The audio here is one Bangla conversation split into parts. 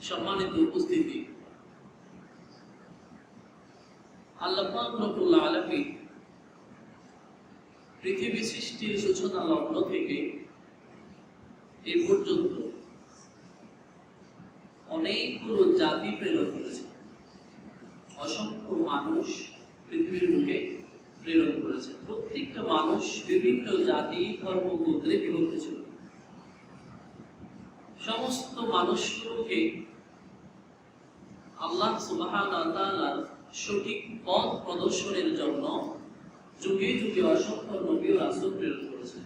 সম্মানিত উপস্থিতি, আল্লাহ পাক রব্বুল আলামিন পৃথিবী সৃষ্টির সূচনা লগ্ন থেকে এই পর্যন্ত অনেকগুলো জাতি প্রেরণ করেছে। অসংখ্য মানুষ পৃথিবীর বুকে প্রেরণ করেছে। প্রত্যেকটা মানুষ বিভিন্ন জাতি ধর্ম গোত্রে বিভক্ত ছিল। সমস্ত মানুষগুলোকে আল্লাহ সুবহানাহু ওয়া তাআলার সঠিক পথ প্রদর্শনের জন্য যুগে যুগে অসংখ্য নবী ও রাসূল প্রেরণ করেছেন।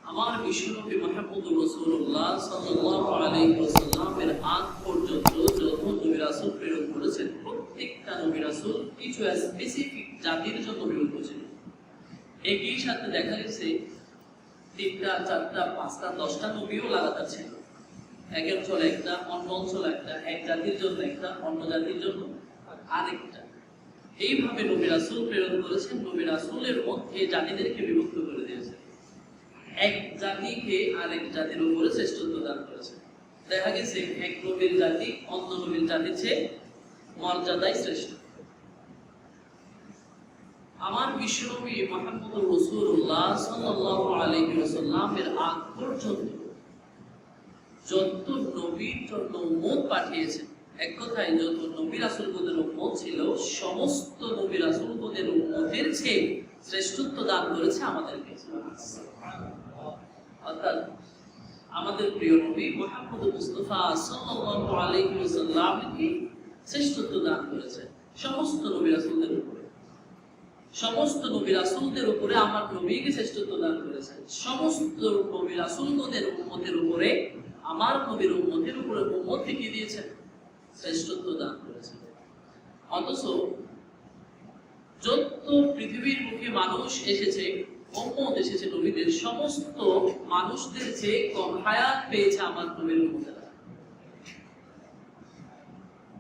আমার বিশ্বনবী মুহাম্মদুর রাসূলুল্লাহ সাল্লাল্লাহু আলাইহি ওয়াসাল্লামের আগ পর্যন্ত যত নবী রাসূল প্রেরণ করেছেন, প্রত্যেকটা নবী রাসূল কিছু স্পেসিফিক জাতির জন্য প্রেরণ করেছেন। একই সাথে দেখা গেছে 3টা 4টা 5টা 10টা নবীও লাগাতার ছিল। এক অঞ্চলে একটা, অন্য অঞ্চলে একটা, এক জাতির জন্য একটা, অন্য জাতির জন্য আরেকটা। এইভাবে নবী রাসূল প্রেরণ করেছেন। নবী রাসূলের মধ্যে জাতিদেরকে বিভক্ত করে দিয়েছেন। এক জাতিকে আরেক জাতির উপরে শ্রেষ্ঠত্ব দান করেছেন। দেখা গেছে এক নবীর জাতি অন্য নবীর জাতির চেয়ে মর্যাদায় শ্রেষ্ঠ। আমার বিশ্বনবী মুহাম্মদুর রাসূলুল্লাহ সাল্লাল্লাহু আলাইহি ওয়াসাল্লামের আগ পর্যন্ত যত নবীর জন্য উম্মত পাঠিয়েছেন, এক কথায় যত নবী রাসূলগণের উম্মত ছিল, সমস্ত নবী রাসূলগণের উম্মতের চেয়ে শ্রেষ্ঠত্ব দান করেছে আমাদেরকে। অর্থাৎ আমাদের প্রিয় নবী মুহাম্মদ মুস্তাফা সাল্লাল্লাহু আলাইহি ওয়াসাল্লামকে শ্রেষ্ঠত্ব দান করেছে সমস্ত নবী রাসূলদের উপরে। সমস্ত নবী রাসূলদের উপরে আমার নবীকে শ্রেষ্ঠত্ব দান করেছেন। সমস্ত নবী রাসূলগণের উম্মতের উপরে আমার নবীর উম্মতের উপরে উম্মতকে কি দিয়েছেন? শ্রেষ্ঠত্ব দান করেছেন। অথচ যত পৃথিবীর মুখে মানুষ এসেছে, উম্মত এসেছে নবীদের, সমস্ত মানুষদের চেয়ে কম হায়াত পেয়েছে আমার নবীর উম্মতেরা।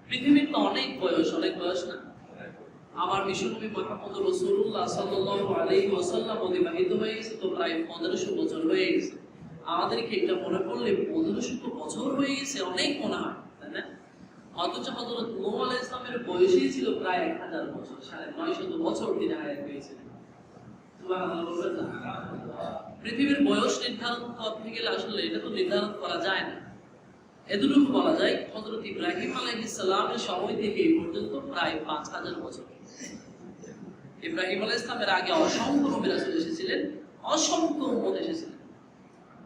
পৃথিবীর তো অনেক বয়স না? আমার বিশ্বনবী মুহাম্মদুর রাসূলুল্লাহ সাল্লাল্লাহু আলাইহি ওয়াসাল্লাম অতিবাহিত হয়ে গেছে তো প্রায় 1500 বছর হয়ে গেছে। আমাদেরকে এটা মনে পড়লে 1500 বছর হয়ে গেছে, অনেক মনে হয়, তাই না? অথচ হযরত নূহ আলাইহিস সালামের বয়সই ছিল প্রায় 1000 বছর, 950 বছর তিনি হায়াত পেয়েছিলেন। পৃথিবীর বয়স নির্ধারণ করতে গেলে আসলে এটা তো নির্ধারণ করা যায় না। এতটুকু বলা যায় হযরত ইব্রাহিম আলাইহিস সালামের সময় থেকে এই পর্যন্ত প্রায় 5000 বছর। ইব্রাহিম আলাইহিস সালামের আগে অসংখ্য নবী রাসূল এসেছিলেন, অসংখ্য উম্মত এসেছিলেন।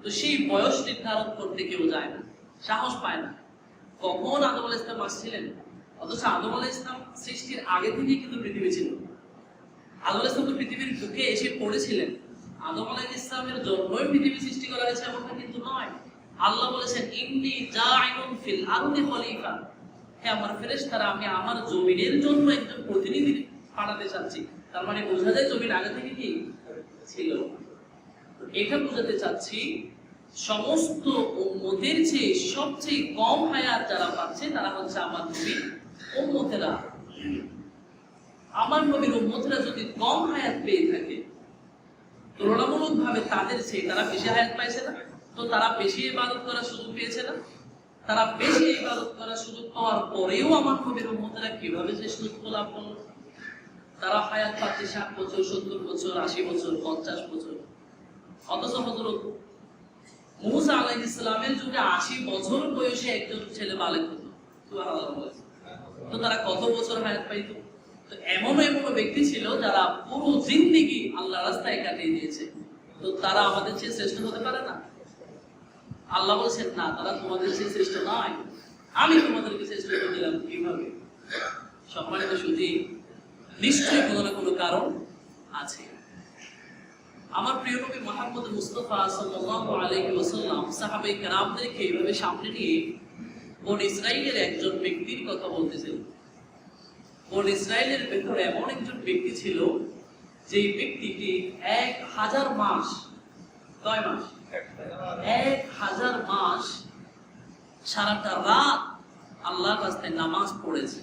তো সেই বয়স নির্ধারণ করতে কেউ যায় না, সাহস পায় না। কখন আদম আলাইহিস সালাম আসছিলেন? অথচ আদম আলাইহিস সালাম সৃষ্টির আগে থেকেই কিন্তু পৃথিবী ছিল। আদম আলাইহিস সালাম তো পৃথিবীর বুকে এসে পড়েছিলেন। আদম আলাইহিস সালামের জন্যই পৃথিবী সৃষ্টি করা হয়েছে এমনটা কিন্তু নয়। আল্লাহ বলেছেন ইন্নী জাইলুন ফিল আরদি খলিফা, হে আমার ফেরেশতারা, আমি আমার জমিনের জন্য একজন প্রতিনিধি পাঠাতে চাচ্ছি। তার মানে বোঝা যায় জমিন আগে থেকে কি ছিল। এটা বোঝাতে চাচ্ছি সমস্ত উম্মতের চেয়ে সবচেয়ে কম হায়াত যারা পাচ্ছে তারা হচ্ছে আমার নবীর উম্মতেরা। আমার নবীর উম্মতেরা যদি কম হায়াত পেয়ে থাকে, তুলনামূলকভাবে তাদের চেয়ে তারা বেশি হায়াত পাইছে না? তো তারা বেশি ইবাদত করার সুযোগ পেয়েছে না? তারা বেশি ইবাদত করার সুযোগ পাওয়ার পরেও আমার নবীর উম্মতেরা কিভাবে শ্রেষ্ঠত্ব লাভ করলো? তারা হায়াত পাচ্ছে 60 বছর, 70 বছর, 80 বছর, 50 বছর। অথচ হযরত মূসা আলাইহিস সালামের যুগে 80 বছর বয়সে একজন ছেলে বালেগ হতো। সুবহানাল্লাহ। তো তারা কত বছর হায়াত পাইতো? তো এমন ব্যক্তি ছিল যারা পুরো জিন্দেগি আল্লাহর রাস্তায় কাটিয়ে দিয়েছে। তো তারা আমাদের চেয়ে শ্রেষ্ঠ হতে পারে না? আল্লাহ বলেছেন না, তারা তোমাদের চেয়ে শ্রেষ্ঠ নয়, আমি তোমাদেরকে শ্রেষ্ঠত্ব দিলাম। কিভাবে? সম্মানিত সুধী, নিশ্চয়ই কোনো না কোনো কারণ আছে। আমার প্রিয় নবী মুহাম্মদ মুস্তাফা সাল্লাল্লাহু আলাইহি ওয়াসাল্লাম সাহাবায়ে কেরামদেরকে এইভাবে সামনে নিয়ে বনি ইসরাইলের একজন ব্যক্তির কথা বলতেছেন। বনি ইসরাইলের ভেতরে এমন একজন ব্যক্তি ছিল যে ব্যক্তিটি 1000 মাস, কয় মাস? 1000 মাস সারাটা রাত আল্লাহর রাস্তায় নামাজ পড়েছে,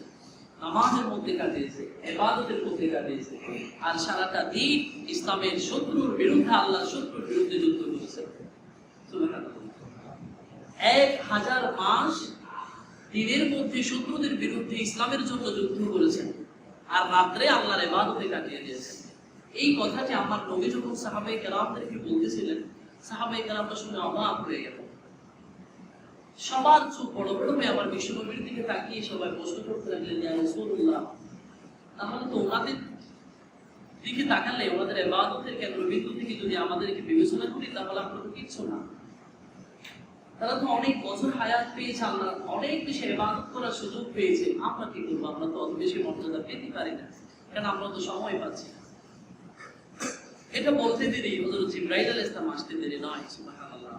নামাজের মধ্যে কাটিয়েছে, ইবাদতের মধ্যে কাটিয়েছে, আর সারাটা দিন ইসলামের শত্রুর বিরুদ্ধে, আল্লাহর শত্রুর বিরুদ্ধে যুদ্ধ করেছে। 1000 মাস দিনের মধ্যে শত্রুদের বিরুদ্ধে ইসলামের জন্য যুদ্ধ করেছেন আর রাত্রে আল্লাহর ইবাদতে কাটিয়ে দিয়েছেন। এই কথাটি আমার নবী যখন সাহাবায়ে কেরামদেরকে বলতেছিলেন, সাহাবায়ে কেরামরা শুনে অবাক হয়ে গেল। সবার চোখ বড় বড় হয়ে আমার বিশ্বনবীর দিকে তাকিয়ে সবাই প্রশ্ন করতে লাগলেন, ইয়া রাসূলুল্লাহ, তাহলে তো ওনাদের দিকে তাকালে ওনাদের ইবাদতের কেন্দ্রবিন্দু থেকে যদি আমাদেরকে বিবেচনা করি তাহলে আমরা তো কিচ্ছু না। তারা তো অনেক বছর হায়াত পেয়েছে, আল্লাহ অনেক বেশি ইবাদত করার সুযোগ পেয়েছে, আমরা কি করবো? আমরা তো অত বেশি মর্যাদা পেতে পারি না, কারণ আমরা তো সময় পাচ্ছি না। এটা বলতে দেরি হযরত জিবরাইল আলাইহিস সালাম আসতে দেরি নয়। সুবহানাল্লাহ।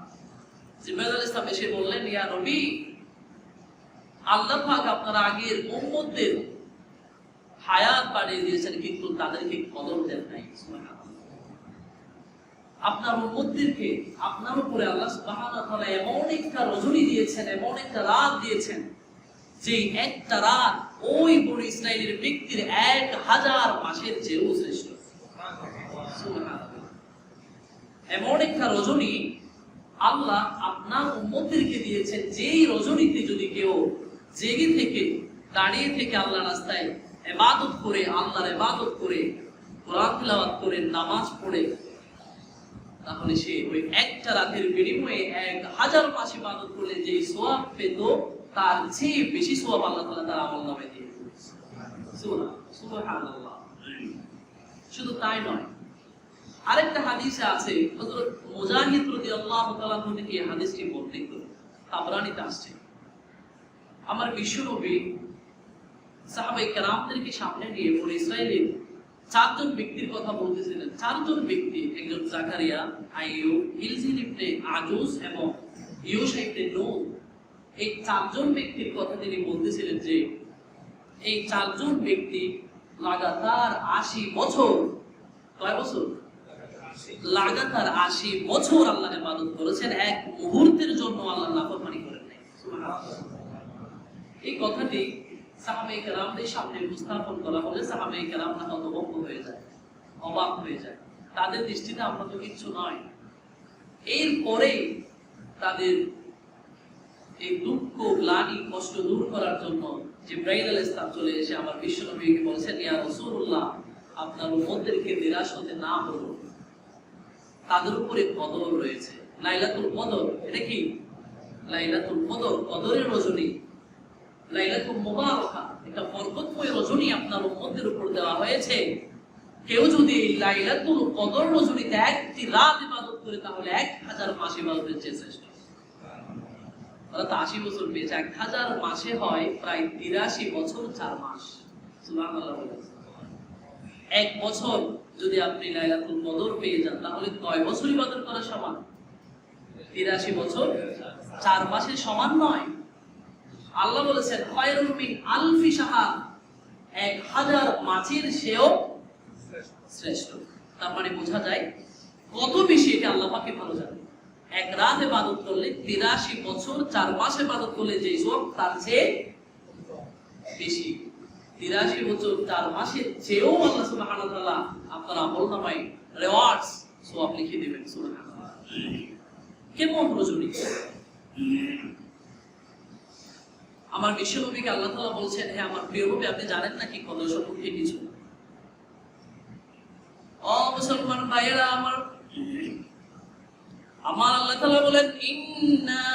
জিবরাইল আলাইহিস সালাম এসে বললেন, ইয়া নবী, আল্লাহ পাক আপনার আগের উম্মতদের হায়াত বাড়িয়ে দিয়েছেন কিন্তু তাদেরকে কদর দেন নাই। সুবহানাল্লাহ। আপনার উম্মতদেরকে আপনার উপরে আল্লাহ সুবহানাহু ওয়া তাআলা এমন একটা রজনী দিয়েছেন, এমন একটা রাত দিয়েছেন, যে একটা রাত ওই বনি ইসরাইলের ব্যক্তির 1000 মাসের চেয়েও শ্রেষ্ঠ। এমন একটা রজনী আল্লাহ আপনার উম্মতদেরকে দিয়েছেন, যেই রজনীতে যদি কেউ জেগে থেকে দাঁড়িয়ে থেকে আল্লাহর রাস্তায় ইবাদত করে, আল্লাহর ইবাদত করে, কোরআন তিলাওয়াত করে, নামাজ পড়ে, তাহলে সে ওই একটা রাতের বিনিময়ে 1000 মাস ইবাদত করলে যে সওয়াব পেত তার চেয়ে বেশি সওয়াব আল্লাহ তাআলা তার আমলনামায় দিয়ে দিবেন। সুবহানাল্লাহ। শুধু তাই নয়, আরেকটা হাদিসে আছে, হযরত মুজাহিদ রাদিয়াল্লাহু তাআলা থেকে এই হাদিসটি বর্ণিত, তাবরানীতে আসছে। আমার বিশ্বনবী সাহাবায়ে কেরামদেরকে সামনে নিয়ে বনি ইসরাইলের 4 জন ব্যক্তির কথা বলতেছিলেন। 4 জন ব্যক্তি, একজন জাকারিয়া, আইয়ুব, ইলজিল ইবনে আজুজ এবং ইউশা ইবনে নূন। এই 4 জন ব্যক্তির কথা তিনি বলতেছিলেন যে এই 4 জন ব্যক্তি লাগাতার 80 বছর, কয় বছর? লাগাতার 80 বছর আল্লাহর ইবাদত করেছেন, এক মুহূর্তের জন্য আল্লাহর নাফরমানি করেন নাই। সুবহানাল্লাহ। এই কথাটি সাহাবায়ে কেরামদের সামনে উপস্থাপন করা হলে সাহাবায়ে কেরামরা হতভম্ব হয়ে যায়, অবাক হয়ে যায়। তাদের দৃষ্টিতে আমরা তো কিচ্ছু নয়। এরপরে তাদের এই দুঃখ, গ্লানি, কষ্ট দূর করার জন্য জিবরাইল আলাইহিস সালাম চলে এসে আমার বিশ্বনবীকে বলেছেন, ইয়া রাসূলুল্লাহ, আপনার উম্মতদেরকে নিরাশ হতে না বলো, তাদের উপরে কদর রয়েছে, লাইলাতুল কদর। এটা কি? লাইলাতুল কদর, কদরের রজনী, লাইলাতুল মুবারাকা, এটা বরকতময় রজনী আপনার উম্মতের উপর দেওয়া হয়েছে। কেউ যদি লাইলাতুল কদর রজনীতে একটি রাত ইবাদত করে তাহলে 1000 মাস ইবাদতের চেয়ে শ্রেষ্ঠ। ওরা তো 80 বছর পেয়েছে, 1000 মাসে হয় প্রায় 83 বছর 4 মাস। সুবহানাল্লাহ। এক বছর যদি আপনি লাইলাতুল কদর পেয়ে যান তাহলে কয় বছর ইবাদত করা সমান? 83 বছর 4 মাসের সমান নয়। আল্লাহ বলেছেন খায়রুম মিন আলফি শাহর, 1000 মাসের চেয়েও শ্রেষ্ঠ। তার মানে বোঝা যায় কত বেশি এটা আল্লাহ পাকে ভালো জানে। এক রাত ইবাদত করলে 83 বছর 4 মাস ইবাদত করলে যে সওয়াব তার চেয়ে বেশি। 83 বছর 4 মাসের চেয়েও আল্লাহ সুবহানাহু ওয়া তাআলা আপনার আমলনামায় রিওয়ার্ডস সওয়াব লিখে দিবেন। সুবহানাল্লাহ। কেমন রজনী! আমার বিশ্বনবীকে আল্লাহ তাআলা বলছেন, হে আমার প্রিয় নবী, আপনি জানেন নাকি কদর সম্পর্কে কিছু? ও মুসলমান ভাইয়েরা আমার, আল্লাহ তাআলা বলেন, ইন্না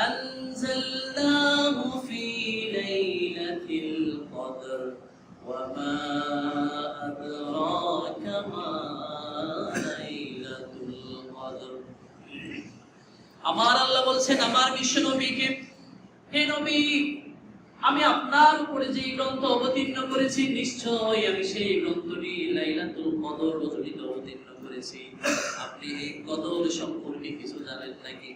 আনজালনাহু ফি লাইলাতিল কদর ওয়া মা আদরাকা মা লাইলাতুল কদর। আমার আল্লাহ বলছেন আমার বিশ্বনবীকে, হে নবী, আমি আপনার উপরে যে গ্রন্থ অবতীর্ণ করেছি নিশ্চয়ই আমি সেই গ্রন্থটি লাইলাতুল কদর রজনীতে অবতীর্ণ করেছি। আপনি এই কদর সম্পর্কে কিছু জানেন নাকি?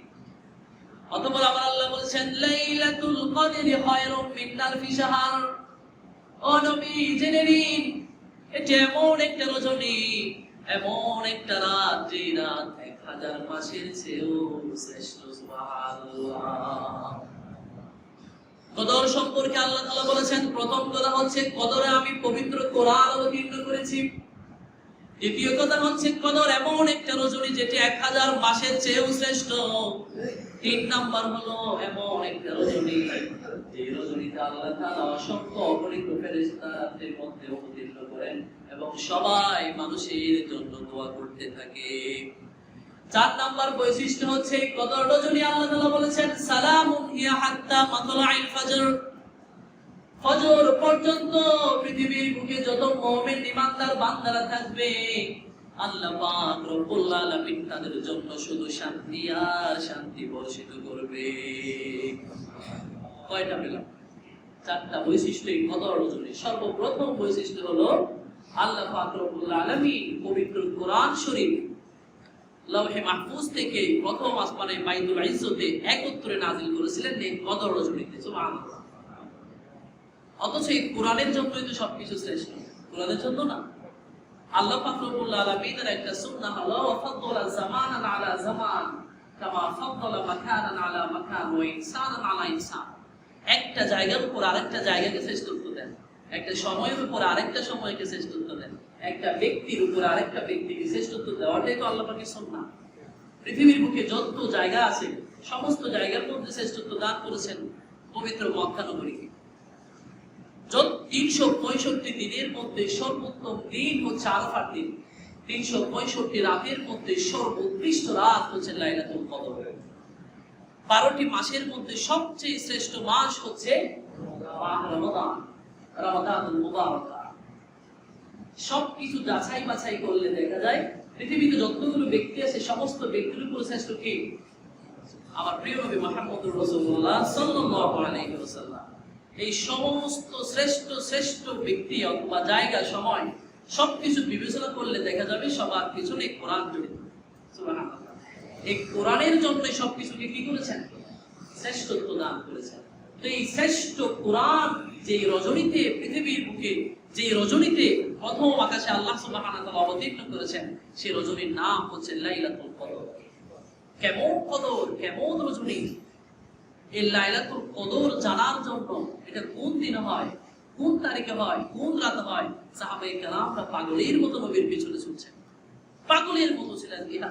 অতঃপর আমার আল্লাহ বলেছেন, লাইলাতুল কদরি খায়রুম মিন আলফি শাহর। ও নবী, জেনে নিন এটা এমন একটা রজনী, এমন একটা রাত, যে রাত 1000 মাসের চেয়েও শ্রেষ্ঠ। সুবহানাল্লাহ। কদর সম্পর্কে আল্লাহ তাআলা বলেছেন, প্রথম কথা হচ্ছে কদরে আমি পবিত্র কোরআন অবতীর্ণ করেছি। দ্বিতীয় কথা হচ্ছে কদর এমন একটা রজনী যেটি 1000 মাসের চেয়েও শ্রেষ্ঠ। 3 নাম্বার হলো এমন একটা রজনী যে রজনীতে আল্লাহ তাআলা অসংখ্য অগণিত ফেরেশতা রাতের মধ্যে অবতীর্ণ করেন এবং সবাই মানুষের জন্য দোয়া করতে থাকে। 4 নাম্বার বৈশিষ্ট্য হচ্ছে কদর রজনী আল্লাহ তাআলা বলেছেন সালামুন হিয়া হাত্তা মাতলাইল ফজর। ফজর পর্যন্ত পৃথিবীর বুকে যত মুমিন ঈমানদার বান্দারা থাকবে আল্লাহ পাক রব্বুল আলামিন তাদের জন্য শুধু শান্তি আর শান্তি বর্ষিত করবে। কয়টা পেলাম? 4টা বৈশিষ্ট্য এই কদর রজনী। সর্বপ্রথম বৈশিষ্ট্য হলো আল্লাহ পাক রব্বুল আলামিন পবিত্র কোরআন শরীফ লওহে মাহফুজ থেকে প্রথম আসমানে বাইতুল ইজ্জতে একত্রে নাযিল করেছিলেন এই কদর রজনীতে। সুবহানাল্লাহ। অথচ এই কোরআনের জন্যই তো সবকিছু শ্রেষ্ঠ, কোরআনের জন্য না। আল্লাহ পাক রব্বুল আলামিনের একটা সুন্নাহ হলো ফাদলা জামানান আলা জামান কামা ফাদলা মাকানান আলা মাকান ওয়া ইনসানান আলা ইনসান। একটা জায়গার উপর আরেকটা জায়গাকে শ্রেষ্ঠত্ব দেন, একটা সময়ের উপর আরেকটা সময়কে শ্রেষ্ঠত্ব দেন, একটা ব্যক্তির উপর আরেকটা ব্যক্তিকে শ্রেষ্ঠত্ব দেওয়াটাই তো আল্লাহ পাকের সুন্নাহ। পৃথিবীর বুকে যত জায়গা আছে সমস্ত জায়গার মধ্যে শ্রেষ্ঠত্ব দান করেছেন পবিত্র মক্কা নগরীকে। 365 দিনের মধ্যে সর্বোত্তম দিন হচ্ছে আরাফার দিন। 365 রাতের মধ্যে সর্বোৎকৃষ্ট রাত হচ্ছে লাইলাতুল কদর। 12টি মাসের মধ্যে সবচেয়ে শ্রেষ্ঠ মাস হচ্ছে রমাদান, রমাদানুল মুবারাক। সবকিছু যাচাই বাছাই করলে দেখা যায় পৃথিবীতে যতগুলো ব্যক্তি আছে সমস্ত ব্যক্তির উপর শ্রেষ্ঠ কে? আমার প্রিয় নবী মুহাম্মদুর রাসূলুল্লাহ সাল্লাল্লাহু আলাইহি ওয়াসাল্লাম। এই সমস্ত শ্রেষ্ঠ শ্রেষ্ঠ ব্যক্তি অথবা জায়গা সময় সবকিছু বিবেচনা করলে দেখা যাবে সবার পিছনে কোরআন জড়িত। সুবহানাল্লাহ। এই কোরআনের জন্য সবকিছুকে কি করেছেন? শ্রেষ্ঠত্ব দান করেছেন। তো এই শ্রেষ্ঠ কোরআন যে রজনীতে পৃথিবীর বুকে যে রজনীতে প্রথম আকাশে আল্লাহ সুবহানাহু ওয়া তাআলা অবতীর্ণ করেছেন সেই রজনীর নাম হচ্ছে লাইলাতুল কদর। কেমন কদর, কেমন রজনী! এই লাইলাতুল কদর জানার জন্য এটা কোন দিন হয়, কোন তারিখে হয়, কোন রাতে হয়, সাহাবায়ে কেরামরা পাগলের মতো নবীর পিছনে ছুটছেন। পাগলের মতো ছিলেন কিনা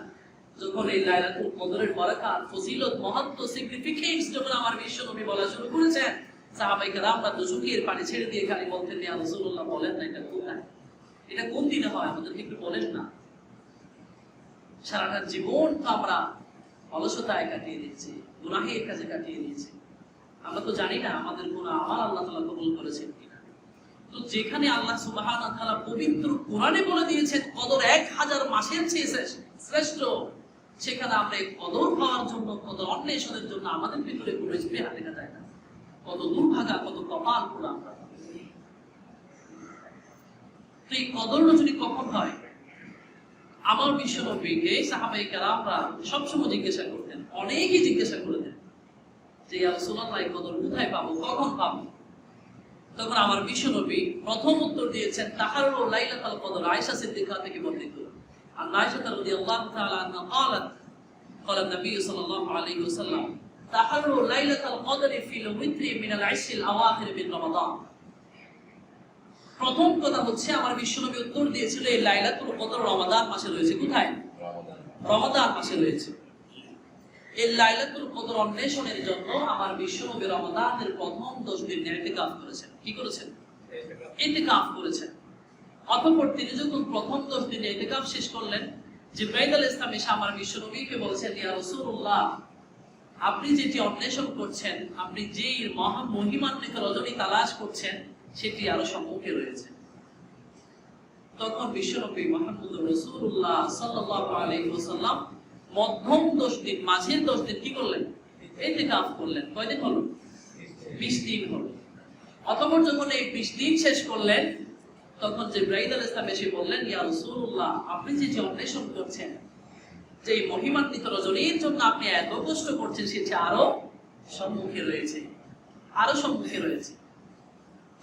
যখন এই লাইলাতুল কদরের বরকত, ফজিলত, মহত্ব, সিগনিফিকেন্স যখন আমার বিশ্ব নবী বলা শুরু করেছেন, সাহাবায়ে কেরামরা দুচোখের পানি ছেড়ে দিয়ে খালি বলতেন ইয়া রাসূলুল্লাহ বলেন না এটা কোথায়, এটা কোন দিনে হয়, আমাদেরকে একটু বলেন না। সারাটা জীবন তো আমরা অলসতায় কাটিয়ে দিচ্ছি, গুনাহের কাজে কাটিয়ে দিয়েছি। আমরা তো জানি না আমাদের গুনাহ আমার আল্লাহ তাআলা কবুল করেছেন কিনা। তো যেখানে আল্লাহ সুবহানাহু ওয়া তাআলা পবিত্র কোরআনে বলে দিয়েছেন কদর 1000 মাসের চেয়ে শ্রেষ্ঠ, সেখানে আমরা এই কদর পাওয়ার জন্য, কদর অন্বেষণের জন্য আমাদের ভিতরে কোনো স্পৃহা দেখা যায় না। কত দুর্ভাগা, কত কপাল পোড়া আমরা। তো এই কদর রজনী কখন হয়? আমার বিশ্ব নবীকে সাহাবায়ে কেরামরা সবসময় জিজ্ঞাসা করতেন, অনেকেই জিজ্ঞাসা করতেন যে ইয়া রাসূলুল্লাহ কদর কোথায় পাবো, কখন পাবো? তখন আমার বিশ্ব নবী প্রথম উত্তর দিয়েছেন তাহারু লাইলাতুল কদর। আয়েশা সিদ্দিকা থেকে বর্ণিত। আর আয়েশা রাদিয়াল্লাহু তাআলা আনহা قالت قال النبي صلى الله عليه وسلم তাহারু লাইলাতুল কদর ফিল উইত্রি মিনাল আশরিল আওয়াখির মিন রমাদান। প্রথম কথা হচ্ছে আমার বিশ্বনবী উত্তর দিয়েছিল এই লাইলাতুল কদর রমাদান মাসে রয়েছে। কোথায়? রমাদান মাসে রয়েছে। এই লাইলাতুল কদর অন্বেষণের জন্য আমার বিশ্বনবী রমাদানের প্রথম 10 দিন ইতিকাফ করেছেন। কি করেছেন? ইতিকাফ করেছেন। অতঃপর তিনি যখন প্রথম 10 দিন ইতিকাফ শেষ করলেন, জিবরাইল আলাইহিস সালাম এসে আমার বিশ্বনবীকে বলেছেন ইয়া রাসূলুল্লাহ আপনি যেটি অন্বেষণ করছেন, আপনি যেই মহা মহিমান্বিত রজনী তালাশ করছেন সেটি আরো সম্মুখে রয়েছে। তখন বিশ্বনবী মুহাম্মদুর রাসূলুল্লাহ সাল্লাল্লাহু আলাইহি ওয়াসাল্লাম মধ্যম 10 দিন, মাঝের 10 দিন কি করলেন? ইতিকাফ করলেন। কয়দিন হলো? 20 দিন হলো। অতঃপর যখন এই 20 দিন শেষ করলেন তখন জিবরাইল আলাইহিস সালাম এসে বললেন ইয়া রাসূলুল্লাহ আপনি যে অন্বেষণ করছেন, যে মহিমান্বিত রজনীর জন্য আপনি এত কষ্ট করছেন সেটি আরো সম্মুখে রয়েছে, আরো সম্মুখে রয়েছে।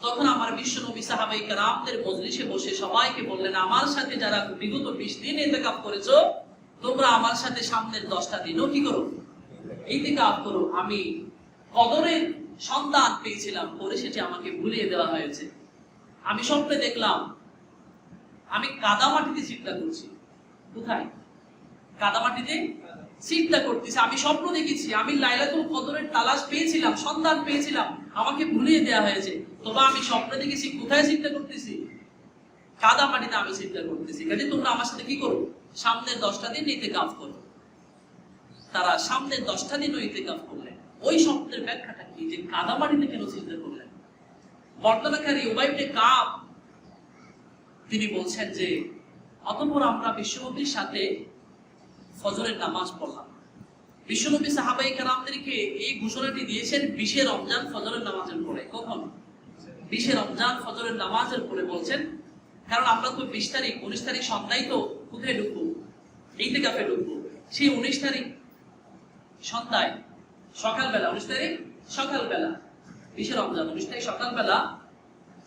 তখন আমার বিশ্বনবী সাহাবায়ে কেরামদের মজলিসে বসে সবাইকে বললেন আমার সাথে যারা বিগত 20 দিন ইতিকাফ করেছো তোমরা আমার সাথে সামনের 10টা দিনও কি করো? ইতিকাফ করো। আমি কদরের সন্তান পেয়েছিলাম, পরে সেটি আমাকে ভুলিয়ে দেওয়া হয়েছে। আমি স্বপ্নে দেখলাম আমি কাদামাটিতে চিন্তা করছি। কোথায়? কাদামাটিতে চিন্তা করতেছি। আমি স্বপ্ন দেখেছি, আমি লাইলাতুল কদরের তালাশ পেয়েছিলাম, সন্ধান পেয়েছিলাম, আমাকে ভুলিয়ে দেওয়া হয়েছে। তবে আমি স্বপ্ন দেখেছি, কোথায় চিন্তা করতেছি? কাদামাটিতে আমি চিন্তা করতেছি। কাজে তোমরা আমার সাথে কি করো? সামনের 10টা দিন ইতিকাফ করো। তারা সামনের 10টা দিন ইতিকাফ করলেন। ওই স্বপ্নের ব্যাখ্যাটা কি, যে কাদামাটিতে কেন চিন্তা করলেন? বর্ণনাকারী উবাই ইবনে কাব তিনি বলছেন যে অতঃপর আমরা বিশ্বনবীর সাথে ফজরের নামাজ পড়লাম। বিশ্বনবী সাহাবায়ে কেরামদেরকে এই ঘোষণাটি দিয়েছেন 20 রমজান ফজরের নামাজের পরে। কখন? 20 রমজান ফজরের নামাজের পরে বলছেন, কারণ আমরা তো 20 তারিখ 19 তারিখ সন্ধ্যায় তো কোথায় ঢুকবো? ইতিকাফে ঢুকবো। সেই 19 তারিখ সন্ধ্যায় সকালবেলা, 19 তারিখ সকালবেলা, 20 রমজান 19 তারিখ সকালবেলা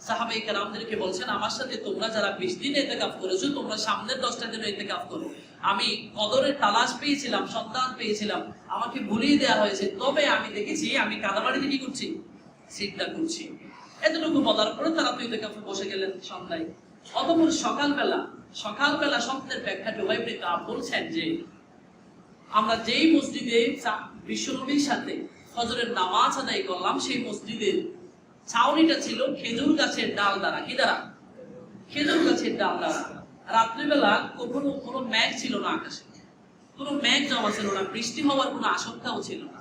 সাহাবায়ে কেরামদেরকে বলছেন, আমার সাথে তোমরা যারা 20 দিন ইতিকাফ করেছো, তোমরা সামনের 10টা দিন ইতিকাফ করো। আমি কদরের তালাশ পেয়েছিলাম, সন্ধান পেয়েছিলাম, আমাকে ভুলিয়ে দেওয়া হয়েছে। তবে আমি দেখেছি আমি কাদামাটিতে কি করছি? চিন্তা করছি। এতটুকু বলার পরে তারা তো ইতিকাফে বসে গেলেন সন্ধ্যায়। অতঃপর সকালবেলা স্বপ্নের ব্যাখ্যাটি উবাই ইবনে কাব বলছেন যে আমরা যেই মসজিদে বিশ্বনবীর সাথে ফজরের নামাজ আদায় করলাম, সেই মসজিদের ছাউনিটা ছিল খেজুর গাছের ডাল দ্বারা। কি দ্বারা? খেজুর গাছের ডাল দ্বারা। রাত্রিবেলা কোনো মেঘ ছিল না, আকাশে কোনো মেঘ জমা ছিল না, বৃষ্টি হওয়ার কোনো আশঙ্কাও ছিল না।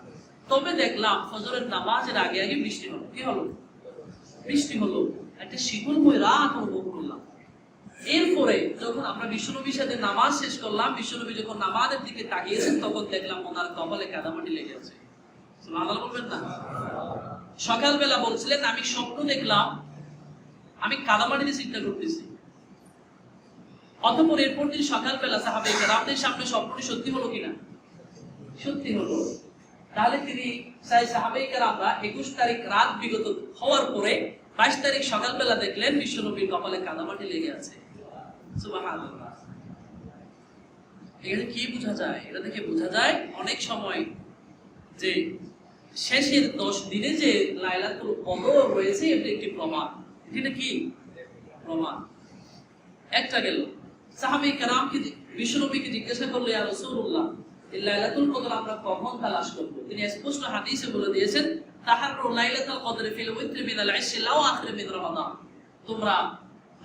তবে দেখলাম ফজরের নামাজের আগে আগে বৃষ্টি হলো। কি হলো? বৃষ্টি হলো। একটা শীতলময় রাত অনুভব করলাম। এরপরে যখন আমরা বিশ্বনবীর সাথে নামাজ শেষ করলাম, বিশ্বনবী যখন নামাজের দিকে তাকিয়েছেন, তখন দেখলাম ওনার কপালে কাদামাটি লেগে আছে। সুবহানাল্লাহ বলবেন না? সকালবেলা বলছিলেন আমি স্বপ্ন দেখলাম, আমি কাদামাটিতে চিন্তা করতেছি। অতঃপর এরপর দিন সকালবেলা সাহাবায়ে কেরামদের সামনে স্বপ্নটি সত্যি হলো কিনা? সত্যি হলো। তাহলে তিনি সাহাবায়ে কেরামরা 21 তারিখ রাত বিগত হওয়ার পরে 22 তারিখ সকালবেলা দেখলেন বিশ্বনবীর কপালে কাদামাটি লেগে আছে। সুবহানাল্লাহ। এখানে কি বোঝা যায়? এটা দেখে বোঝা যায় অনেক সময় যে শেষের 10 দিনে যে লাইলাতুল কদর রয়েছে, এটা একটি প্রমাণ। এটা কি প্রমাণ? একটা গেল। সাহাবায়ে কেরামকে বিশ্বনবীকে জিজ্ঞাসা করলো, ইয়া রাসূলুল্লাহ, এই লাইলাতুল কদর আমরা কখন তালাশ করব? তিনি স্পষ্ট হাদিসে বলে দিয়েছেন, তাহাররু লাইলাতুল কদর ফিল উইত্রি মিনাল ইশরি লাও আখির মিন রমাদান। তোমরা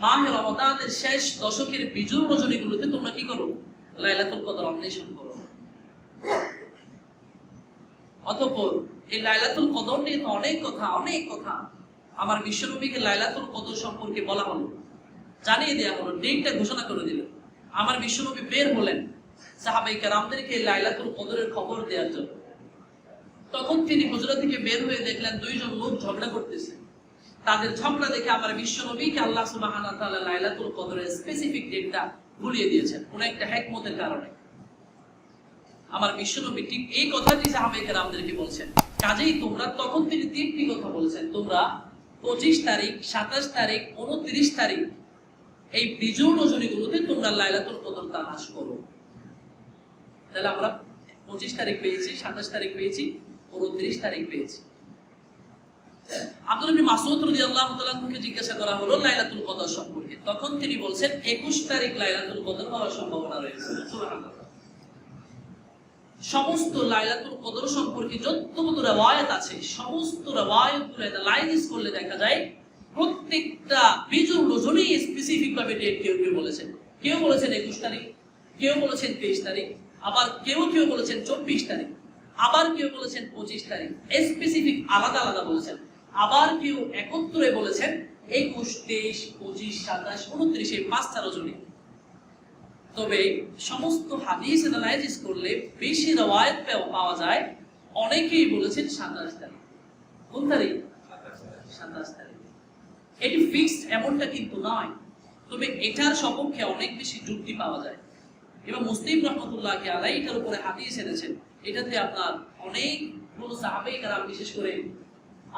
মাহে রমাদানের শেষ দশকের বিজুর রজনীগুলোতে তোমরা কি করো? লাইলাতুল কদর অন্বেষণ করো। অতঃপর এই লাইলাতুল কদর নিয়ে তো অনেক কথা। আমার বিশ্বনবীকে লাইলাতুল কদর সম্পর্কে বলা হলো, জানিয়ে দেওয়া হলো, ডেটটা ঘোষণা করে দিল। আমার বিশ্বনবী বের হলেন সাহাবায়ে কেরামদেরকে লাইলাতুল কদরের খবর দেওয়ার জন্য। তখন তিনি হুজরা থেকে বের হয়ে দেখলেন 2 জন লোক ঝগড়া করতেছে। তাদের ঝগড়া দেখে আমার বিশ্বনবীকে আল্লাহ সুবহানাহু ওয়া তাআলা লাইলাতুল কদরের স্পেসিফিক ডেটটা ভুলিয়ে দিয়েছেন কোন একটা হিকমতের কারণে। আমার বিশ্বনবী ঠিক এই কথাটি সাহাবায়ে কেরামদেরকে বলছেন। কাজেই তোমরা, তখন তিনি 3টি কথা বলেছেন, তোমরা 25 তারিখ, 27 তারিখ, 29 তারিখ এই বিজুর রজনীগুলোতে তোমরা লাইলাতুল কদর তালাশ করো। তাহলে আমরা 25 তারিখ পেয়েছি, 27 তারিখ পেয়েছি, 29 তারিখ পেয়েছি। আব্দুল্লাহ ইবনে মাসউদ রাদিয়াল্লাহু তাআলা থেকে জিজ্ঞাসা করা হলো লাইলাতুল কদর সম্পর্কে। তখন তিনি বলছেন 21 তারিখ লাইলাতুল কদর হওয়ার সম্ভাবনা রয়েছে। সুবহানাল্লাহ। সমস্ত লাইলাতুল কদর সম্পর্কে যতগুলো riwayat আছে, সমস্ত riwayatগুলো অ্যানালাইসিস করলে দেখা যায় প্রত্যেকটা বিজুর রজনী স্পেসিফিক ভাবে ডেট কেউ বলেছেন। কেউ বলেছেন 21 তারিখ, কেউ বলেছেন 23 তারিখ, আবার কেউ বলেছেন 24 তারিখ, আবার কেউ বলেছেন 25 তারিখ। স্পেসিফিক আলাদা বলেছেন। আবার কেউ একত্রে বলেছেন 21, 23, 25, 27, 29 এই 5টা রজনী। তবে সমস্ত হাদিস অ্যানালাইসিস করলে বেশি riwayat পাওয়া যায়, অনেকেই বলেছেন 27 তারিখ। কোন তারিখ? 27 তারিখ। এটি ফিক্সড এমনটা কিন্তু নয়, তবে এটার সপক্ষে অনেক বেশি যুক্তি পাওয়া যায়। এবং মুসলিম রাহমাতুল্লাহি আলাইহি এটার উপরে হাদিস এনেছেন। এটাতে আপনার অনেক সাহাবায়ে কেরাম, বিশেষ করে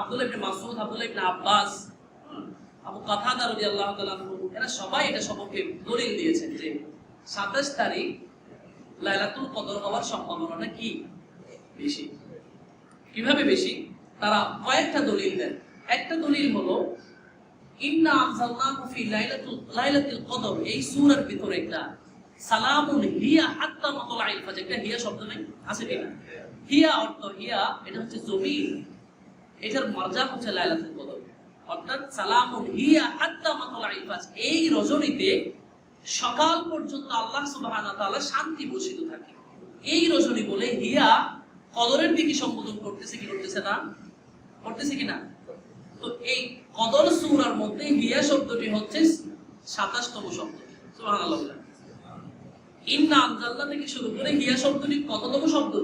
আব্দুল্লাহ ইবনে মাসউদ, আব্দুল্লাহ ইবনে আব্বাস, আবু কাতাদা রাদিয়াল্লাহু তাআলা আনহু, এরা সবাই এটা সপক্ষে দলিল দিয়েছেন যে 27 তারিখ লাইলাতুল কদর হওয়ার সম্ভাবনাটা কি বেশি। কিভাবে বেশি? তারা কয়েকটা দলিল দেন। একটা দলিল হলো ইন্না আনজালনাহু ফি লাইলাতুল কদর, এই সূরার ভিতরে একটা সালামুন হিয়া হাত্তা মাতলাইল ফাজর, একটা হিয়া শব্দ নাই আছে কিনা? হিয়া অর্থ হিয়া, এটা হচ্ছে জমির, এটার মর্যাদা হচ্ছে লাইলাতুল কদর, অর্থাৎ সালামুন হিয়া হাত্তা মাতলাইল ফাজর, এই রজনীতে সকাল পর্যন্ত আল্লাহ সুবহানাহু ওয়া তাআলা শান্তি বর্ষিত থাকে। এই রজনী বলে হিয়া কদরের দিকে সম্বোধন করতেছে কি করতেছে না? করতেছে কিনা? তো এই কদর সূরার মধ্যে হিয়া শব্দটি হচ্ছে 27তম শব্দ। সুবহানাল্লাহ। ইন্না আনজালনা থেকে শুরু করে হিয়া শব্দটি কততম শব্দ?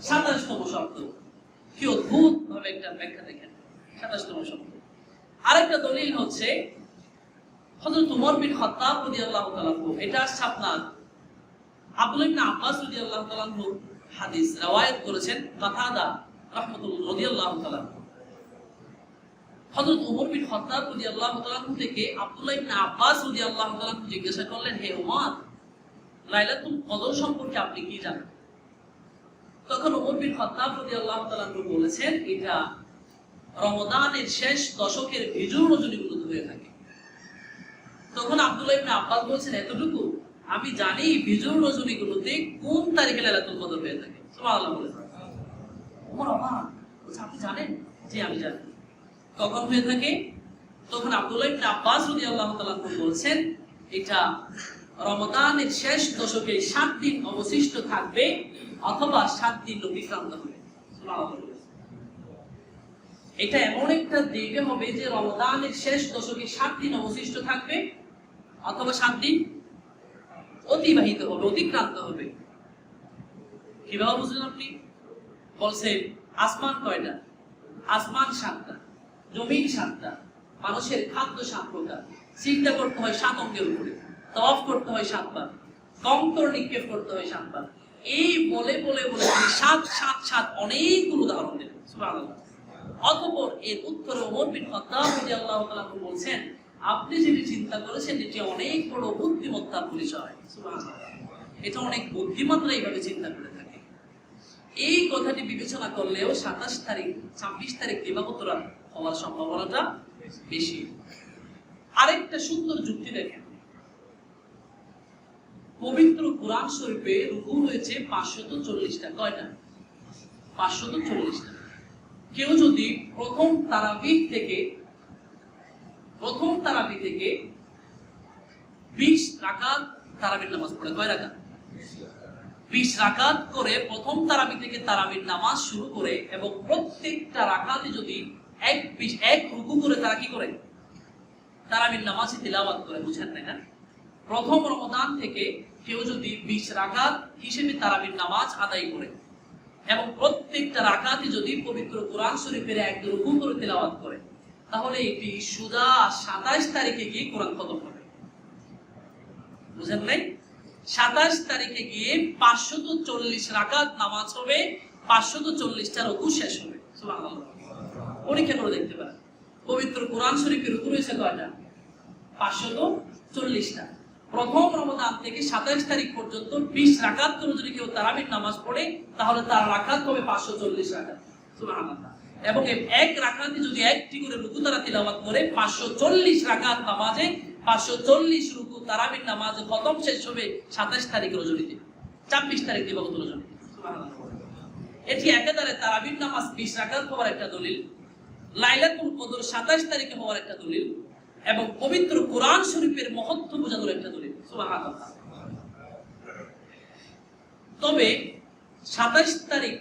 27তম শব্দ। কি অদ্ভুত ভাবে একটা ব্যাখ্যা দেখেন, 27তম শব্দ। আরেকটা দলিল হচ্ছে হযরত ওমর বিন খাত্তাব রাদিয়াল্লাহু তাআলা, এটা আসছে আপনার আব্দুল্লাহ ইবনে আব্বাস রাদিয়াল্লাহু তাআলা হাদিস রওয়ায়াত করেছেন কাতাদা রাহমাতুল্লাহ রাদিয়াল্লাহু তাআলা। হযরত ওমর বিন খাত্তাব রাদিয়াল্লাহু তাআলা থেকে আব্দুল্লাহ ইবনে আব্বাস রাদিয়াল্লাহু তাআলা জিজ্ঞাসা করলেন, হে ওমর, লাইলাতুল কদর সম্পর্কে আপনি কি জানেন? তখন ওমর বিন খাত্তাব রাদিয়াল্লাহু তাআলা বলেছেন, এটা রমাদানের শেষ দশকের বিজুর রজনীগুলোতে হয়ে থাকে। তখন আব্দুল্লাহ ইবনে আব্বাস বলছেন, এতটুকু আমি জানি বিজুর রজনীগুলোতে কোন তারিখে লাইলাতুল কদর হয়ে থাকে। সুবহানাল্লাহ বলেন। ওমর অবাক, বলছে আপনি জানেন? জি আমি জানি। কখন হয়ে থাকে? তখন আব্দুল্লাহ ইবনে আব্বাস রাদিয়াল্লাহু তাআলা বলছেন, এটা রমাদানের শেষ দশকে 7 দিন অবশিষ্ট থাকবে অথবা 7 দিন অতিক্রান্ত হবে। সুবহানাল্লাহ। এটা এমন একটা দিকে হবে যে রমাদানের শেষ দশকে 7 দিন অবশিষ্ট থাকবে অথবা 7 দিন অতিবাহিত হবে, অতিক্রান্ত হবে। কিভাবে বুঝলেন আপনি? বলছে আসমান কয়টা? আসমান 7টা, জমিন 7টা, মানুষের খাদ্য 7 প্রকার, চিন্তা করতে হয় 7 অঙ্গের উপরে, তাওয়াফ করতে হয় 7 বার, কঙ্কর নিক্ষেপ করতে হয় 7 বার। এই বলে বলে বলে 7 7 7 অনেকগুলো উদাহরণ দিলেন। সুবহানাল্লাহ। অতঃপর এর উত্তরে ওমর বিন খাত্তাব রাদিয়াল্লাহু তাআলা বলছেন, আপনি যেটি চিন্তা করেছেন এটি অনেক বড় বুদ্ধিমত্তার পরিচয়। সুবহানাল্লাহ। এটা অনেক বুদ্ধিমানরা এইভাবে চিন্তা করে থাকে। এই কথাটি বিবেচনা করলেও 27 তারিখ 26 তারিখ দিবাগত রাত হওয়ার সম্ভাবনাটা বেশি। আরেকটা সুন্দর যুক্তি দেখেন, পবিত্র কোরআন শরীফে রুকু রয়েছে 540টা। কয়টা? 540টা। কেউ যদি প্রথম তারাবিহ থেকে 20 রাকাত তারাবির নামাজ পড়ে, কয় রাকাত? 20 রাকাত করে প্রথম তারাবি থেকে তারাবির নামাজ শুরু করে এবং প্রত্যেকটা রাকাতে যদি এক রুকু করে তারা কি করে? তারাবির নামাজে তিলাওয়াত করে। বুঝেন না? প্রথম রমাদান থেকে কেউ যদি 20 রাকাত হিসেবে তারাবির নামাজ আদায় করে এবং প্রত্যেকটা রাকাতে যদি পবিত্র কোরআন শরীফের এক রুকু করে তিলাওয়াত করে, তাহলে এটি সুদা 27 তারিখে গিয়ে কোরআন খতম হবে। বুঝেন নাই? 27 তারিখে গিয়ে 540 রাকাত নামাজ হবে, 540টা রুকু শেষ হবে। সুবহানাল্লাহ। পরীক্ষা করে দেখতে পারেন, পবিত্র কোরআন শরীফের রুকু রয়েছে কয়টা? 540টা। প্রথম রমাদান থেকে 27 তারিখ পর্যন্ত 20 রাকাত করে যদি কেউ তারাবির নামাজ পড়ে, তাহলে তার রাকাত হবে 540 রাকাত। সুবহানাল্লাহ। এবং এক রাকাতে যদি একটি করে রুকু তারা তিলাওয়াত করে, 540 রাকাত নামাজে 540 রুকু তারাবির নামাজে খতম শেষ হবে 27 তারিখ রজনীতে, 26 তারিখ দিবাগত রজনীতে। সুবহানাল্লাহ। এটি একেবারে তারাবির নামাজ 20 রাকাত হওয়ার একটা দলিল, লাইলাতুল কদর 27 তারিখে হওয়ার একটা দলিল এবং পবিত্র কোরআন শরীফের মহত্ব বোঝানোর একটা দলিল। সুবহানাল্লাহ। তবে 27 তারিখ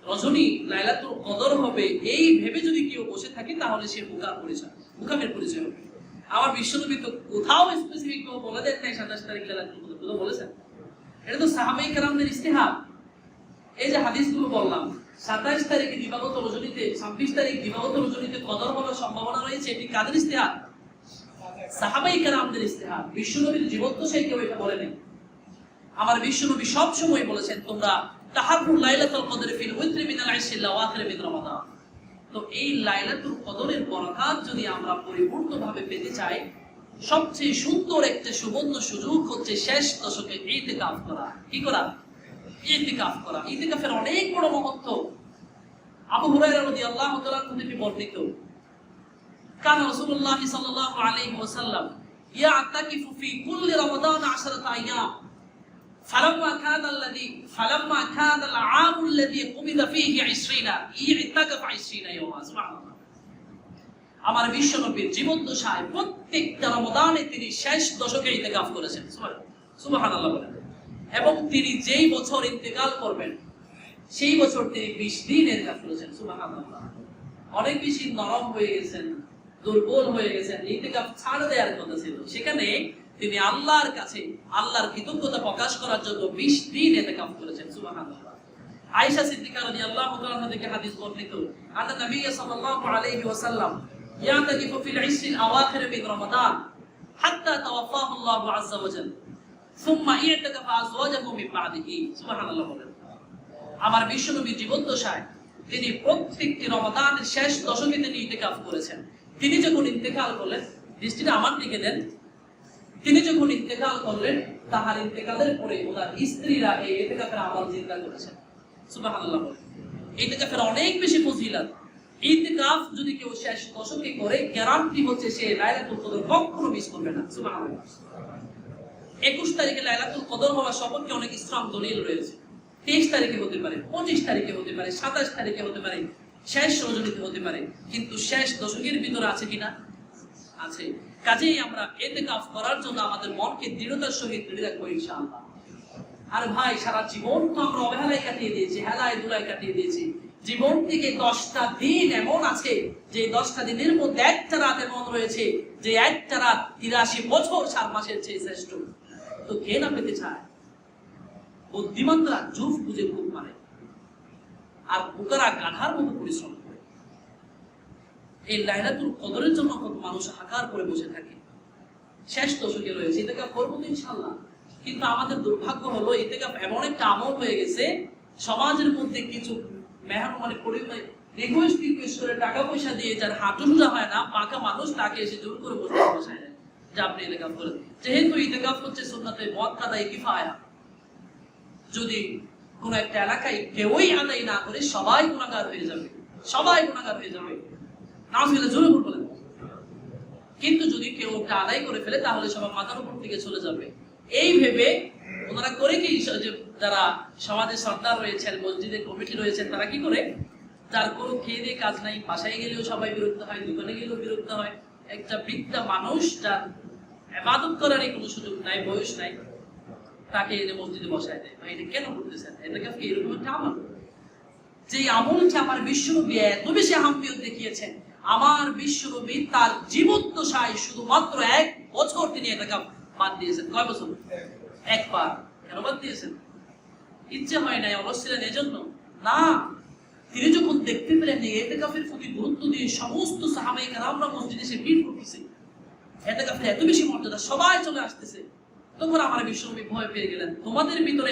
রজনী লাইলাতুল কদর হবে এই ভেবে যদি কেউ বসে থাকে, তাহলে সে মুকামের পরিচয় হবে। আমার বিশ্বনবী তো কোথাও স্পেসিফিক ভাবে বলে দেন নাই 27 তারিখ লাইলাতুল কদর, তো বলেছেন? এটা তো সাহাবায়ে কেরামদের ইজতিহাদ। এই যে হাদিসগুলো বললাম, 27 তারিখে দিবাগত রজনীতে, 26 তারিখ দিবাগত রজনীতে কদর হওয়ার সম্ভাবনা রয়েছে, এটি কাদের ইজতিহাদ? সাহাবায়ে কেরামদের ইজতিহাদ। বিশ্বনবীর জীবদ্দশায় কেউ এটা বলে নাই। আমার বিশ্বনবী সব সময় বলেছেন, তোমরা তাহাররু লাইলাতুল কদর ফিল উইত্রি মিনাল আশরিল আওয়াখির মিন রমাদান। তো এই লাইলাতুল কদরের বরকত যদি আমরা পরিপূর্ণভাবে পেতে চাই, সবচেয়ে সুন্দর একটা সুবর্ণ সুযোগ হচ্ছে শেষ দশকে ইতিকাফ করা। কি করা? ইতিকাফ করা। ইতিকাফের অনেক বড় মহত্ব। আবু হুরায়রা রাদিয়াল্লাহু তাআলা থেকে বর্ণিত, কান রাসূলুল্লাহ সাল্লাল্লাহু আলাইহি ওয়াসাল্লাম ইয়াতাকিফু ফি কুল্লি রমাদান 10 আইয়াম فلما كان العام الذي قبض فيه 20 اعتكف 20 يوما سبحان الله আমার বিশ্বনবীর জীবদ্দশায় প্রত্যেকটা রমাদানে তিনি শেষ দশকে ইতিকাফ করেছেন সুবহানাল্লাহ বলেন এবং তিনি যেই বছর ইন্তেকাল করবেন সেই বছর তিনি 20 দিন ইতিকাফ করেছেন সুবহানাল্লাহ অনেক বেশি নরম হয়ে গেছেন দুর্বল হয়ে গেছেন ইতিকাফ ছাড় দেওয়ার কথা ছিল সেখানে তিনি আল্লাহর কাছে আল্লাহর কৃতজ্ঞতা প্রকাশ করার জন্য 20 দিন ইতিকাফ করেছেন সুবহানাল্লাহ আয়েশা সিদ্দিকা রাদিয়াল্লাহু তাআলা থেকে হাদিস বর্ণিত আন্না নবী সাল্লাল্লাহু আলাইহি ওয়াসাল্লাম ইয়াতাকিফু ফিল 20 আওয়াখির মিন রমাদান হাত্তা তাওয়াফাহু আল্লাহু আযজা ওয়া জাল্লা সুম্মা ইয়াতাকাফা আজওয়াজাহু মিন বা'দিহি সুবহানাল্লাহ বলেন আমার বিশ্বনবী জীবদ্দশায় তিনি প্রত্যেকটি রমাদানের শেষ দশকে তিনি ইতিকাফ করেছেন তিনি যখন ইন্তেকাল করলেন দৃষ্টিটা আমার দিকে দেন তিনি যখন ইন্তেকাল করলেন তাহার ইন্তেকালের পরে ওনার স্ত্রীরা এই ইতিকাফের আমল জিন্দা করেছেন সুবহানাল্লাহ বলেন ইতিকাফের অনেক বেশি ফজিলত ইতিকাফ যদি কেউ শেষ দশকে করে গ্যারান্টি হচ্ছে সে লাইলাতুল কদর কখনো মিস করবে না সুবহানাল্লাহ 21 তারিখে লাইলাতুল কদর হওয়ার সম্পর্কে অনেক স্ট্রং দলিল রয়েছে 23 তারিখে হতে পারে 25 তারিখে হতে পারে 27 তারিখে হতে পারে শেষ রজনীতে হতে পারে কিন্তু শেষ দশকের ভিতরে আছে কিনা আছে কাজেই আমরা ইতিকাফ করার জন্য আমাদের মনকে দৃঢ়তার সহিত দৃঢ় রাখবো ইনশাআল্লাহ আর ভাই সারা জীবন তো আমরা অবহেলায় কাটিয়ে দিয়েছি হেলায় দুলায় কাটিয়ে দিয়েছি জীবন থেকে 10টা দিন এমন আছে যে 10টা দিনের মধ্যে একটা রাত এমন রয়েছে যে একটা রাত 83 বছর 4 মাসের চেয়ে শ্রেষ্ঠ তো কে না পেতে চায় বুদ্ধিমানরা জুফ বুঝে খুব মানে আর বুকারা গাধার মতো পরিশ্রম করে এই লাইলাতুল কদরের জন্য কত মানুষ হাকার করে বসে থাকে শেষ দশকে রয়েছে ইতিকাফ করবো তো ইনশাআল্লাহ কিন্তু আমাদের দুর্ভাগ্য হলো ইতিকাফ এমন একটা আমল হয়ে গেছে সমাজের মধ্যে কিছু মেহমান পরিমাণে রিকোয়েস্ট করে টাকা পয়সা দিয়ে যার হাঁটু সোজা হয় না পাকা মানুষ তাকে এসে জোর করে বসায় দেয় যে আপনি ইতিকাফ করেন যেহেতু ইতিকাফ হচ্ছে সুন্নাতে মুআক্কাদায়ে কিফায়া যদি কোন একটা এলাকায় কেউই আদায় না করে সবাই গুনাহগার হয়ে যাবে নাউজুবিল্লাহ জোরে বলেন কিন্তু যদি কেউ একটা আদায় করে ফেলে তাহলে সবার মাথার উপর থেকে চলে যাবে এই ভেবে ওনারা করে কি যে যারা সমাজের সর্দার রয়েছেন মসজিদের কমিটি রয়েছেন তারা কি করে যার কোনো খেয়ে দিয়ে কাজ নাই বাসায় গেলেও সবাই বিরক্ত হয় দোকানে গেলেও বিরক্ত হয় একটা বৃদ্ধা মানুষ যার ইবাদত করার কোনো সুযোগ নাই বয়স নাই তাকে এনে মসজিদে বসায় দেয় ভাই এটা কেন করতেছেন এটাকে এরকম একটা আমল যে আমলটা আমার বিশ্বনবী এত বেশি আহমিয়ত দেখিয়েছেন আমার বিশ্বনবী তার জীবদ্দশায় শুধুমাত্র 1 বছর তিনি এটাকে বাদ দিয়েছেন কয় বছর একবার কেন বাদ দিয়েছেন ইচ্ছে হয় নাই অলস ছিলেন এজন্য না তিনি যখন দেখতে পেলেন যে ইতিকাফের প্রতি গুরুত্ব দিয়ে সমস্ত সাহাবায়ে কেরামরা মসজিদে এসে ভিড় করতেছে ইতিকাফের এত বেশি মর্যাদা সবাই চলে আসতেছে তখন আমার বিশ্বনবী ভয় পেয়ে গেলেন তোমাদের ভিতরে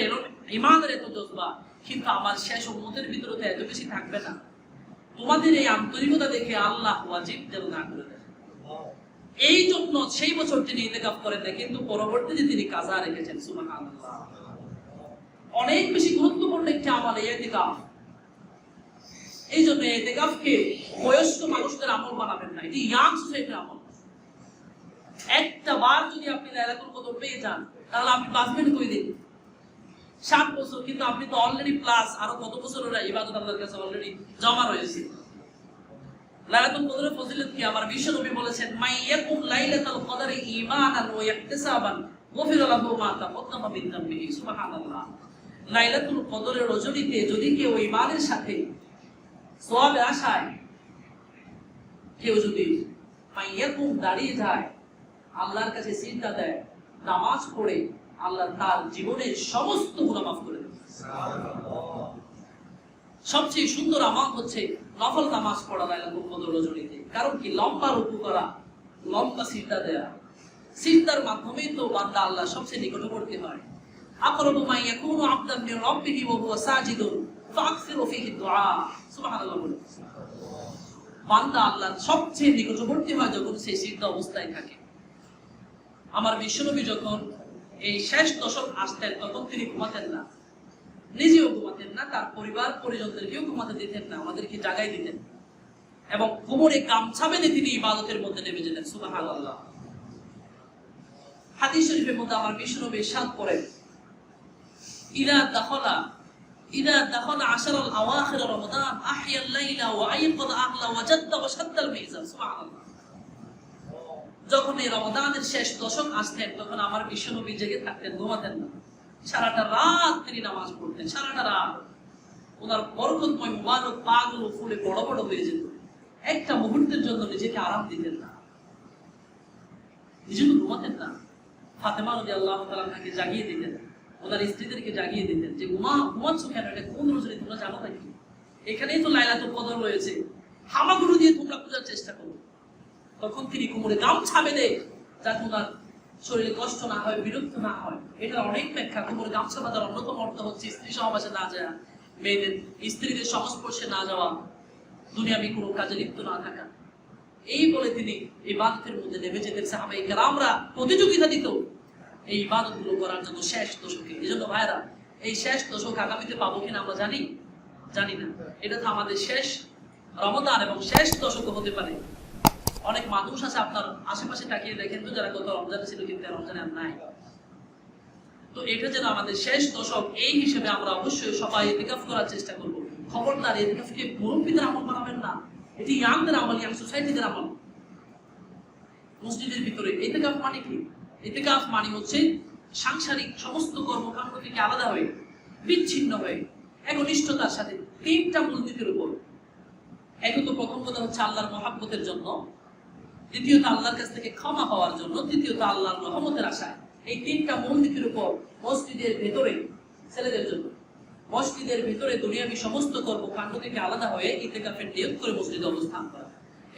ঈমানের এত জজবা কিন্তু আমার শেষ উম্মতের ভিতরে তো এত বেশি থাকবে না তোমাদের এই আন্তরিকতা দেখে আল্লাহ ওয়াজিব যেন না করে দেন এই জন্য সেই বছর তিনি ইতিকাফ করেন না কিন্তু পরবর্তীতে তিনি কাজা রেখেছেন সুবহানাল্লাহ অনেক বেশি গুরুত্বপূর্ণ একটি আমল ইতিকাফ এই জন্য ইতিকাফকে বয়স্ক মানুষদের আমল বানাবেন না এটি ইয়াং সোসাইটির আমল একটা বার যদি আপনি লাইলাতুল কদর পেয়ে যান তাহলে আপনি বাঁচবেন কয়দিন 7 বছর কিন্তু আপনি তো অলরেডি প্লাস আরো কত বছরের ইবাদত আল্লাহর কাছে অলরেডি জমা রয়েছে লাইলাতুল কদরের ফজিলত কি আমার বিশ্বনবী বলেছেন মাইয়াকুম লাইলাতুল কদরি ঈমানান ওয়া ইহতিসাবান গফিরা লাহু মা তাকাদ্দামা মিন যামবিহি সুবহানাল্লাহ লাইলাতুল কদরের রজনীতে যদি কেউ ঈমানের সাথে সওয়াবের আশায় কেউ যদি মাইয়াকুম দাঁড়িয়ে যায় আল্লাহর কাছে সিজদা দেয় নামাজ পড়ে আল্লাহ তার জীবনের সমস্ত গুনাহ মাফ করে দেন সুবহানাল্লাহ সবচেয়ে সুন্দর আমল হচ্ছে নফল নামাজ পড়া লাইলাতুল কদর রজনীতে কারণ কি লম্বা রুকু করা লম্বা সিজদা দেয়া সিজদার মাধ্যমে তো বান্দা আল্লাহ সবচেয়ে নিকটবর্তী হয় আকরাবু মা ইয়াকুনু আবদান মিন রাব্বিহি ওয়া হুয়া সাজিদুন ফাকসিরু ফিহি দুআ সুবহানাল্লাহ বলে বান্দা আল্লাহ সবচেয়ে নিকটবর্তী হয় যখন সে সিজদা অবস্থায় থাকে আমার বিশ্বনবী যখন এই শেষ দশক আসতেন তখন তিনি ঘুমাতেন না নিজেও ঘুমাতেন না তার পরিবার পরিজনদেরকেও ঘুমাতে দিতেন না আমাদেরকে জাগাই দিতেন এবং কোমরে গামছা বেঁধে তিনি ইবাদতের মধ্যে নেমে যেতেন। সুবহানাল্লাহ। হাদিস শরীফের মধ্যে আমার বিশ্বনবী ইরশাদ করেন, ইদা দাখালা আশারাল আওয়াখির রমাদান আহইয়াল লাইলা ওয়া আইকাযা আহলা ওয়া জাদ্দা ওয়া শাদ্দাল মিজান। সুবহানাল্লাহ। যখন এই রমাদানের শেষ দশক আসতেন তখন আমার বিশ্বনবী জেগে থাকতেন, ঘুমাতেন না। সারাটা রাত তিনি নামাজ পড়তেন, সারাটা রাত। ওনার বরকতময় মুবারক পা গুলো ফুলে বড় বড় হয়ে যেত। একটা মুহূর্তের জন্য নিজেকে আরাম দিতেন না, নিজেকে ঘুমাতেন না। ফাতেমা রাদিয়াল্লাহু তাআলা তাকে জাগিয়ে দিতেন, ওনার স্ত্রীদেরকে জাগিয়ে দিতেন যে ঘুমাচ্ছ কেন, এটা কোন রজনী তোমরা জানো নাকি? এখানেই তো লাইলাতুল কদর রয়েছে, হামাগুড়ি দিয়ে তোমরা খোঁজার চেষ্টা করো। তখন তিনি কোমরে গামছা বেঁধে, যাতে ওনার শরীরে কষ্ট না হয়, বিরক্ত না হয়। এটা অনেক ব্যাখ্যা। কোমরে গামছা বাঁধার অন্যতম অর্থ হচ্ছে স্ত্রী সহবাসে না যাওয়া, মেয়েদের স্ত্রীদের সংস্পর্শে না যাওয়া, দুনিয়াবি কোনো কাজে লিপ্ত না থাকা। এই বলে তিনি ইবাদতের মধ্যে নেমে যেতেন। সাহাবায়ে কেরামরা প্রতিযোগিতা দিত এই ইবাদতগুলো করার জন্য শেষ দশকে। এজন্য ভাইরা, এই শেষ দশক আগামীতে পাবো কিনা আমরা জানি না। এটা তো আমাদের শেষ রমাদান এবং শেষ দশক হতে পারে। অনেক মানুষ আছে আপনার আশেপাশে তাকিয়ে দেখেন তো, যারা গত রমজানে ছিল কিন্তু রমজানে আর নাই। তো এটা যেন আমাদের শেষ দশক, এই হিসেবে আমরা অবশ্যই সবাই ইতিকাফ করার চেষ্টা করব। খবরদার ইতিকাফকে মুরব্বীদের আমল বানাবেন না, এটি ইয়াংদের আমল, ইয়াং সোসাইটিদের আমল। মসজিদের ভিতরে ইতিকাফ মানে কি? ইতিকাফ মানে হচ্ছে সাংসারিক সমস্ত কর্মকাণ্ড থেকে আলাদা হয়ে, বিচ্ছিন্ন হয়ে, একনিষ্ঠতার সাথে তিনটা মূলনীতির উপর। একত প্রথম কথা হচ্ছে আল্লাহর মহাব্বতের জন্য, দ্বিতীয়ত আল্লাহর কাছ থেকে ক্ষমা পাওয়ার জন্য, তৃতীয়ত আল্লাহর রহমতের আশায়। এই তিনটা মূলনীতির উপর মসজিদের ভেতরে ছেলেদের জন্য, মসজিদের ভেতরে দুনিয়াবি সমস্ত কর্মকাণ্ড থেকে আলাদা হয়ে ইতিকাফের নিয়ত করে মসজিদে অবস্থান করা,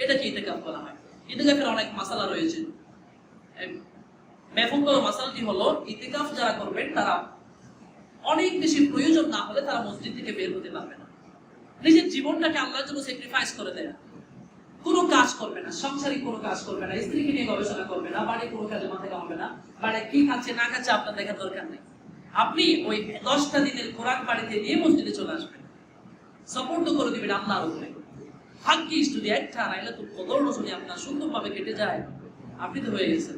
এটাকে ইতিকাফ বলা হয়। ইতিকাফের অনেক মাসালা রয়েছে। ব্যাপক মাসালাটি হলো, ইতিকাফ যারা করবেন তারা অনেক বেশি প্রয়োজন না হলে তারা মসজিদ থেকে বের হতে পারবে না। নিজের জীবনটাকে আল্লাহর জন্য স্যাক্রিফাইস করে দেয়। কোনো কাজ করবে না, সাংসারিক কোনো কাজ করবে না, স্ত্রীকে নিয়ে গবেষণা করবে না, বাড়ির কোনো কাজে মাথা কামাবে না, বাড়ি কি খাচ্ছে না খাচ্ছে আপনার দেখার দরকার নেই। আপনি ওই 10টা দিনের খোরাক বাড়িতে নিয়ে মসজিদে চলে আসবেন, সাপোর্ট করে দিবেন আল্লাহর উপরে। ভাগ্যিস যদি একটা লাইলাতুল কদর রজনী আপনার সুন্দরভাবে কেটে যায়, আপনি তো হয়ে গেছেন,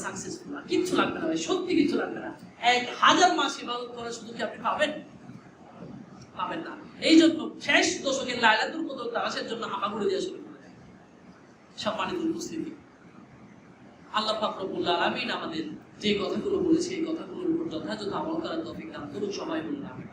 সাকসেসফুল। কিচ্ছু লাগবে না ভাই, সত্যি কিচ্ছু লাগবে না। 1000 মাস ইবাদত করা শুধু কি আপনি পাবেন না। এই জন্য শেষ দশকের লাইলাতুল কদর তালাশের জন্য হামাগুড়ি দিয়ে শুরু করে দেয়। সম্মানিত উপস্থিতি, আল্লাহ পাক রব্বুল আলামিন আমাদের যে কথাগুলো বলেছে এই কথাগুলোর উপর যথাযথ আমল করার তৌফিক দান করুন। সবাই বলুন আমিন।